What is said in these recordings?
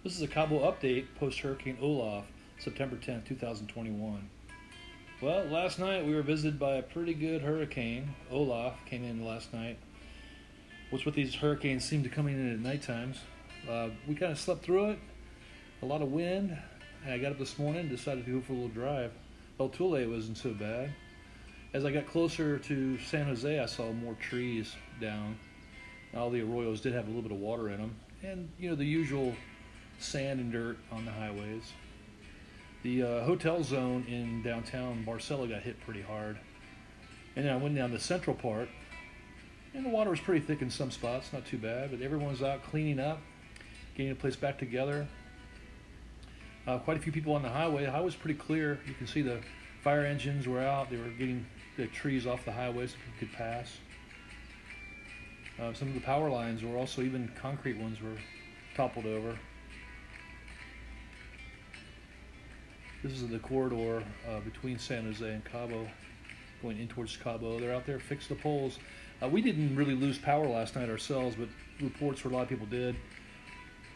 This is a Cabo update post Hurricane Olaf, September 10th, 2021. Well, last night we were visited by a pretty good hurricane. Olaf came in last night. What's with these hurricanes seem to come in at night times. We kind of slept through it. A lot of wind. And I got up this morning and decided to go for a little drive. El Tule wasn't so bad. As I got closer to San Jose, I saw more trees down. All the arroyos did have a little bit of water in them. And, the usual sand and dirt on the highways. The hotel zone in downtown Barcelona got hit pretty hard. And then I went down the central part, and the water was pretty thick in some spots, not too bad, but everyone was out cleaning up, getting the place back together. Quite a few people on the highway. The highway was pretty clear. You can see the fire engines were out. They were getting the trees off the highway so people could pass. Some of the power lines were also, even concrete ones, were toppled over. This is the corridor between San Jose and Cabo, going in towards Cabo. They're out there fixing the poles. We didn't really lose power last night ourselves, but reports where a lot of people did.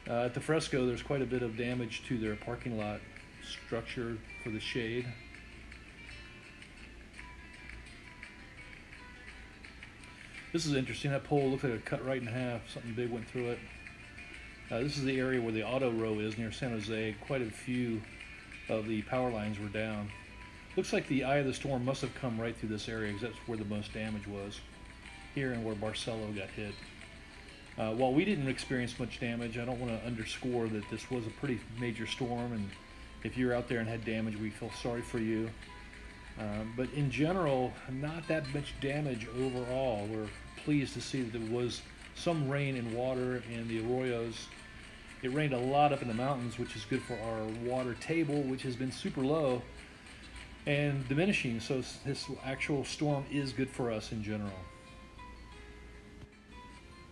At the Fresco, there's quite a bit of damage to their parking lot structure for the shade. This is interesting. That pole looks like a cut right in half. Something big went through it. This is the area where the auto row is near San Jose. Quite a few of the power lines were down. Looks like the eye of the storm must have come right through this area because that's where the most damage was. Here and where Barcelona got hit. While we didn't experience much damage, I don't want to underscore that this was a pretty major storm, and if you're out there and had damage, we feel sorry for you. But in general, not that much damage overall. We're pleased to see that there was some rain and water in the arroyos. It rained a lot up in the mountains, which is good for our water table, which has been super low and diminishing. So this actual storm is good for us in general.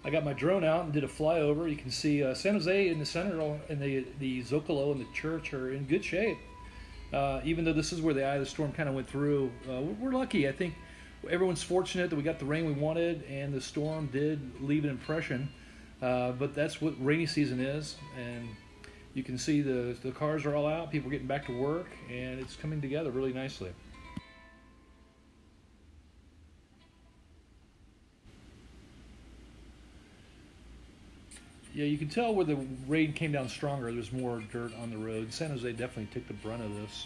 I got my drone out and did a flyover. You can see San Jose in the center, and the Zocalo and the church are in good shape. Even though this is where the eye of the storm kind of went through, we're lucky. I think everyone's fortunate that we got the rain we wanted, and the storm did leave an impression. But that's what rainy season is, and you can see the cars are all out, people are getting back to work, and it's coming together really nicely. Yeah, you can tell where the rain came down stronger, there's more dirt on the road. San Jose definitely took the brunt of this.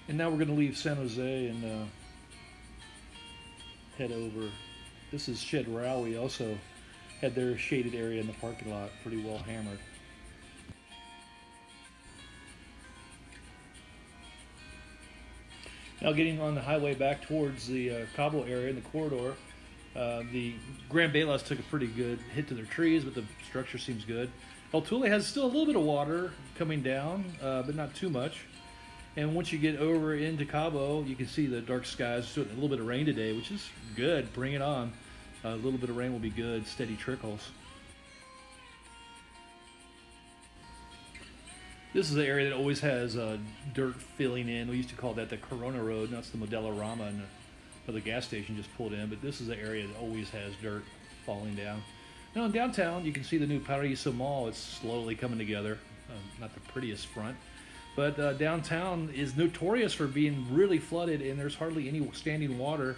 And now we're going to leave San Jose and head over. This is Chedraui. We also had their shaded area in the parking lot pretty well hammered. Now getting on the highway back towards the Cabo area in the corridor, the Grand Balas took a pretty good hit to their trees, but the structure seems good. El Tule has still a little bit of water coming down, but not too much. And once you get over into Cabo, you can see the dark skies. So a little bit of rain today, which is good. Bring it on. A little bit of rain will be good. Steady trickles. This is the area that always has dirt filling in. We used to call that the Corona Road. Now it's the Modelo Rama, and the gas station just pulled in. But this is the area that always has dirt falling down. Now in downtown, you can see the new Paraíso Mall. It's slowly coming together. Not the prettiest front. But downtown is notorious for being really flooded, and there's hardly any standing water.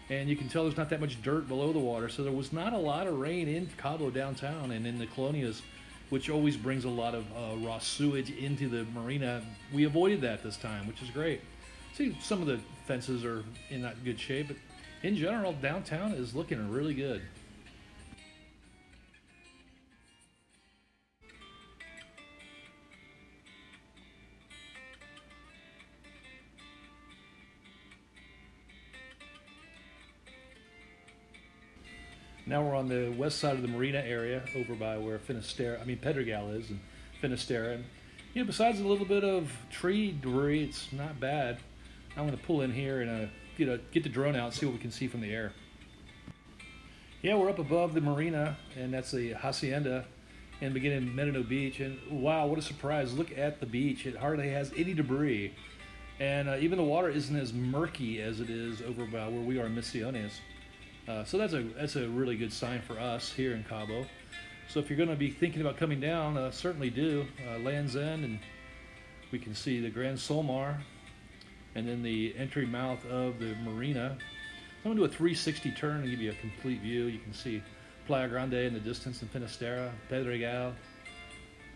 And you can tell there's not that much dirt below the water. So there was not a lot of rain in Cabo downtown and in the colonias, which always brings a lot of raw sewage into the marina. We avoided that this time, which is great. See, some of the fences are in not good shape, but in general, downtown is looking really good. Now we're on the west side of the marina area, over by where Pedregal is, and Finisterre. And besides a little bit of tree debris, it's not bad. I'm going to pull in here and get the drone out and see what we can see from the air. Yeah, we're up above the marina, and that's the hacienda, and beginning Merino Beach. And wow, what a surprise! Look at the beach; it hardly has any debris. And even the water isn't as murky as it is over by where we are in Misiones. So that's a really good sign for us here in Cabo. So if you're going to be thinking about coming down, certainly do. Land's End, and we can see the Grand Solmar, and then the entry mouth of the marina. So I'm going to do a 360 turn and give you a complete view. You can see Playa Grande in the distance and Finisterre, Pedregal.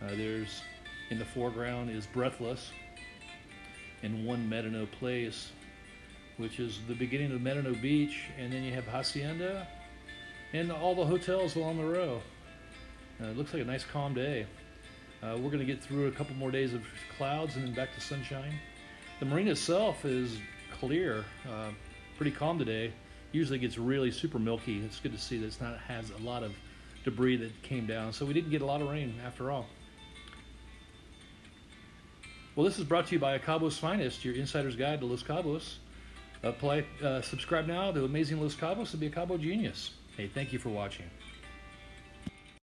There's in the foreground is Breathless, and One Medano Place, which is the beginning of Medano Beach, and then you have Hacienda and all the hotels along the row. It looks like a nice calm day. We're going to get through a couple more days of clouds and then back to sunshine. The marina itself is clear, pretty calm today. Usually it gets really super milky. It's good to see that it's not has a lot of debris that came down, so we didn't get a lot of rain after all. Well, this is brought to you by Cabo's Finest, your insider's guide to Los Cabos. Subscribe now to Amazing Los Cabos and be a Cabo genius. Hey, thank you for watching.